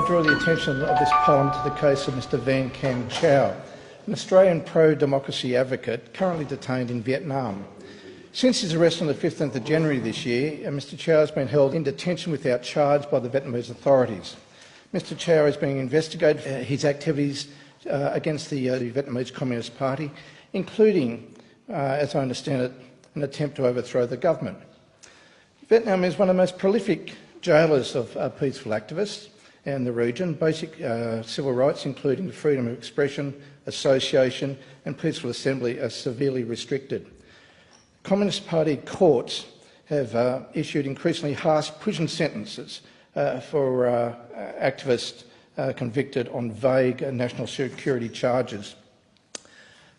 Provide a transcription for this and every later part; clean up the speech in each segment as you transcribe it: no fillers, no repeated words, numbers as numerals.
draw the attention of this Parliament to the case of Mr Van Cam Chow, an Australian pro-democracy advocate currently detained in Vietnam. Since his arrest on the 15th of January this year, Mr Chow has been held in detention without charge by the Vietnamese authorities. Mr Chow is being investigated for his activities against the Vietnamese Communist Party, including, as I understand it, an attempt to overthrow the government. Vietnam is one of the most prolific jailers of peaceful activists in the region. Basic civil rights, including freedom of expression, association and peaceful assembly, are severely restricted. Communist Party courts have issued increasingly harsh prison sentences for activists convicted on vague national security charges.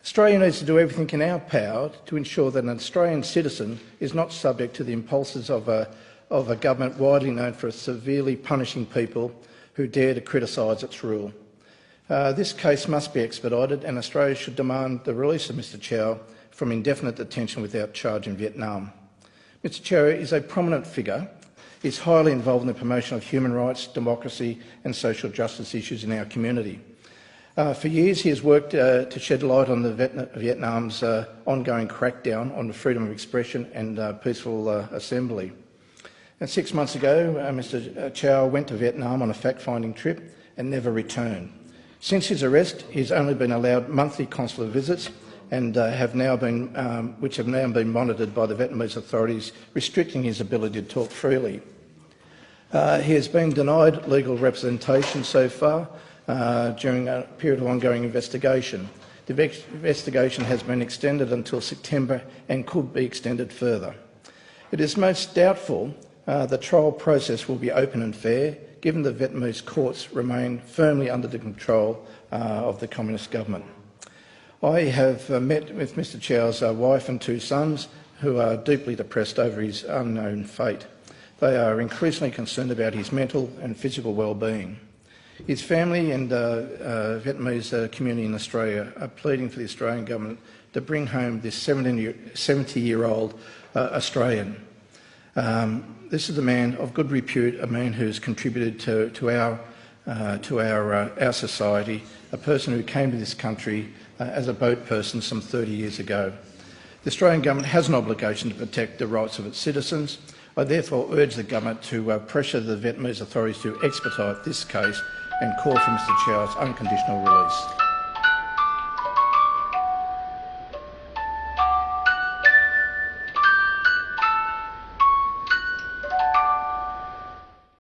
Australia needs to do everything in our power to ensure that an Australian citizen is not subject to the impulses of a government widely known for severely punishing people who dare to criticise its rule. This case must be expedited, and Australia should demand the release of Mr Chow from indefinite detention without charge in Vietnam. Mr Chow is a prominent figure. He is highly involved in the promotion of human rights, democracy and social justice issues in our community. For years he has worked to shed light on Vietnam's ongoing crackdown on the freedom of expression and peaceful assembly. And 6 months ago, Mr Chow went to Vietnam on a fact-finding trip and never returned. Since his arrest, he has only been allowed monthly consular visits, and which have now been monitored by the Vietnamese authorities, restricting his ability to talk freely. He has been denied legal representation so far during a period of ongoing investigation. The investigation has been extended until September and could be extended further. It is most doubtful the trial process will be open and fair, given the Vietnamese courts remain firmly under the control of the Communist government. I have met with Mr Chow's wife and 2 sons, who are deeply depressed over his unknown fate. They are increasingly concerned about his mental and physical well-being. His family and Vietnamese community in Australia are pleading for the Australian government to bring home this 70-year-old Australian. This is a man of good repute, a man who has contributed to our society, a person who came to this country as a boat person some 30 years ago. The Australian government has an obligation to protect the rights of its citizens. I therefore urge the government to pressure the Vietnamese authorities to expedite this case and call for Mr Chow's unconditional release.